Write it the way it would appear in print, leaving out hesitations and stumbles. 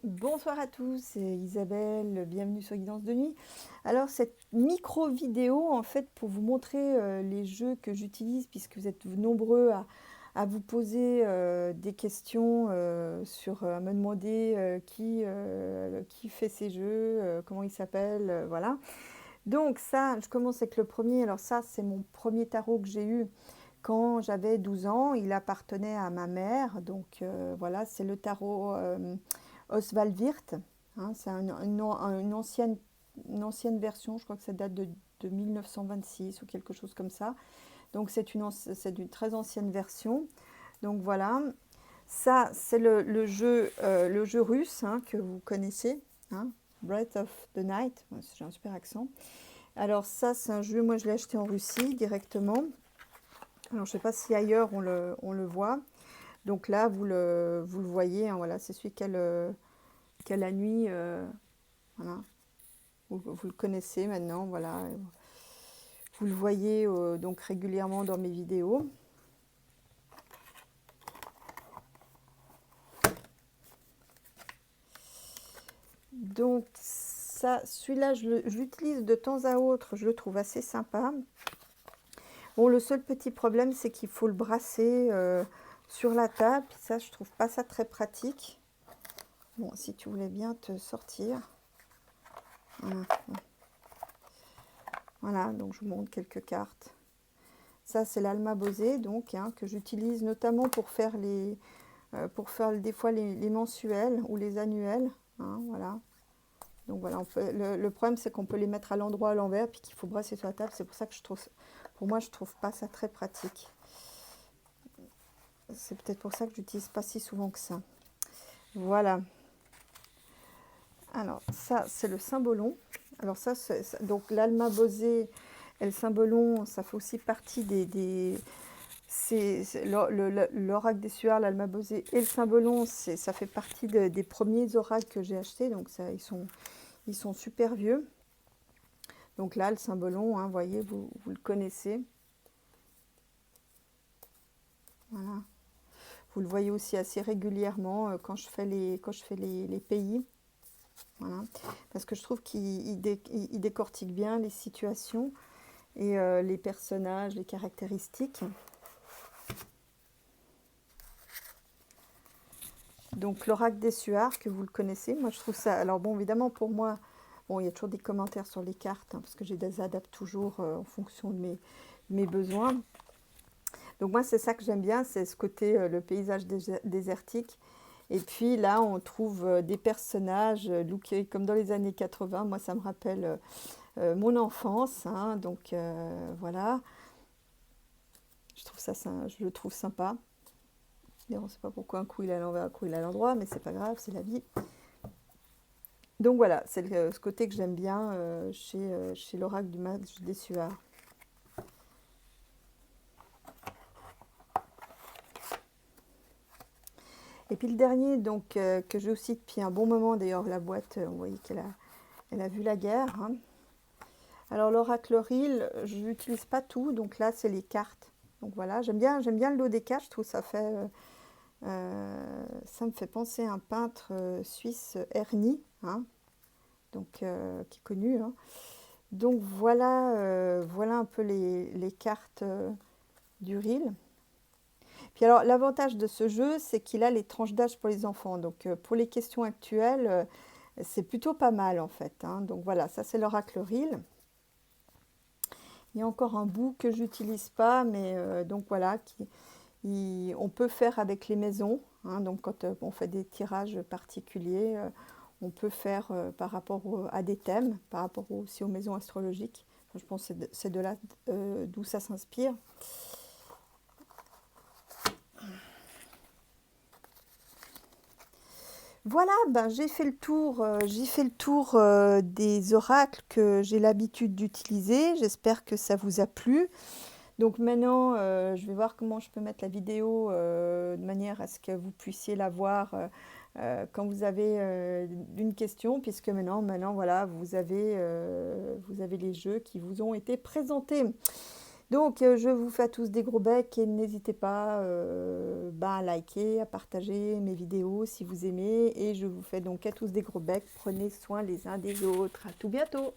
Bonsoir à tous, c'est Isabelle, bienvenue sur Guidance de nuit. Alors cette micro vidéo en fait pour vous montrer les jeux que j'utilise puisque vous êtes nombreux à vous poser des questions à me demander qui fait ces jeux, comment ils s'appellent, voilà. Donc ça, je commence avec le premier. Alors ça c'est mon premier tarot que j'ai eu quand j'avais 12 ans. Il appartenait à ma mère, donc voilà, c'est le tarot Oswald Wirth, hein, c'est une ancienne version, je crois que ça date de 1926 ou quelque chose comme ça. Donc c'est une très ancienne version. Donc voilà, ça c'est le jeu russe hein, que vous connaissez, hein, Breath of the Night, j'ai un super accent. Alors ça c'est un jeu, moi je l'ai acheté en Russie directement. Alors je ne sais pas si ailleurs on le voit. Donc là vous le voyez, hein, voilà, c'est celui qui a la nuit. Voilà. Vous le connaissez maintenant, voilà. Vous le voyez donc régulièrement dans mes vidéos. Donc ça, celui-là, je l'utilise de temps à autre, je le trouve assez sympa. Bon, le seul petit problème, c'est qu'il faut le brasser sur la table. Ça, je trouve pas ça très pratique. Bon, si tu voulais bien te sortir. Voilà, voilà, donc je vous montre quelques cartes. Ça, c'est l'Alma Bosé, donc, hein, que j'utilise notamment pour faire des fois les mensuels ou les annuels. Hein, voilà. Donc voilà, le problème c'est qu'on peut les mettre à l'endroit à l'envers puis qu'il faut brasser sur la table. C'est pour ça que pour moi, je trouve pas ça très pratique. C'est peut-être pour ça que j'utilise pas si souvent que ça. Voilà. Alors ça, c'est le cymbolon. Alors ça, donc l'Alma Bosé et le cymbolon, ça fait aussi partie c'est l'oracle des Suards, l'Alma Bosé et le cymbolon, ça fait partie des premiers oracles que j'ai achetés. Donc ça, ils sont super vieux. Donc là, le cymbolon, hein, voyez, vous le connaissez. Voilà. Vous le voyez aussi assez régulièrement quand je fais les pays. Voilà. Parce que je trouve qu'il décortique bien les situations et les personnages, les caractéristiques. Donc l'oracle des Suards, que vous le connaissez, moi je trouve ça... Alors bon, évidemment pour moi, bon, il y a toujours des commentaires sur les cartes, hein, parce que je les adapte toujours en fonction de mes besoins. Donc moi c'est ça que j'aime bien, c'est ce côté, le paysage désertique. Et puis là on trouve des personnages lookés comme dans les années 80. Moi ça me rappelle mon enfance, hein, donc voilà. Je le trouve sympa. Et on ne sait pas pourquoi un coup il est à l'envers, un coup il est à l'endroit, mais c'est pas grave, c'est la vie. Donc voilà, c'est ce côté que j'aime bien chez l'oracle du match des Suards. Et puis le dernier, donc, que j'ai aussi depuis un bon moment, d'ailleurs la boîte, vous voyez elle a vu la guerre. Hein. Alors l'oracle Ril, je n'utilise pas tout, donc là c'est les cartes. Donc voilà, j'aime bien le dos des cartes, je trouve ça me fait penser à un peintre suisse, Ernie, hein, donc, qui est connu. Hein. Donc voilà, voilà un peu les cartes du Ril. Puis alors l'avantage de ce jeu, c'est qu'il a les tranches d'âge pour les enfants. Donc pour les questions actuelles, c'est plutôt pas mal en fait. Hein. Donc voilà, ça c'est l'oracle Ril. Il y a encore un bout que j'utilise pas, mais donc voilà, on peut faire avec les maisons. Hein. Donc quand on fait des tirages particuliers, on peut faire par rapport à des thèmes, par rapport aussi aux maisons astrologiques. Je pense que c'est de là d'où ça s'inspire. Voilà, ben, j'ai fait le tour des oracles que j'ai l'habitude d'utiliser. J'espère que ça vous a plu. Donc maintenant, je vais voir comment je peux mettre la vidéo de manière à ce que vous puissiez la voir quand vous avez une question, puisque maintenant voilà, vous avez les jeux qui vous ont été présentés. Donc, je vous fais à tous des gros becs et n'hésitez pas à liker, à partager mes vidéos si vous aimez. Et je vous fais donc à tous des gros becs. Prenez soin les uns des autres. À tout bientôt!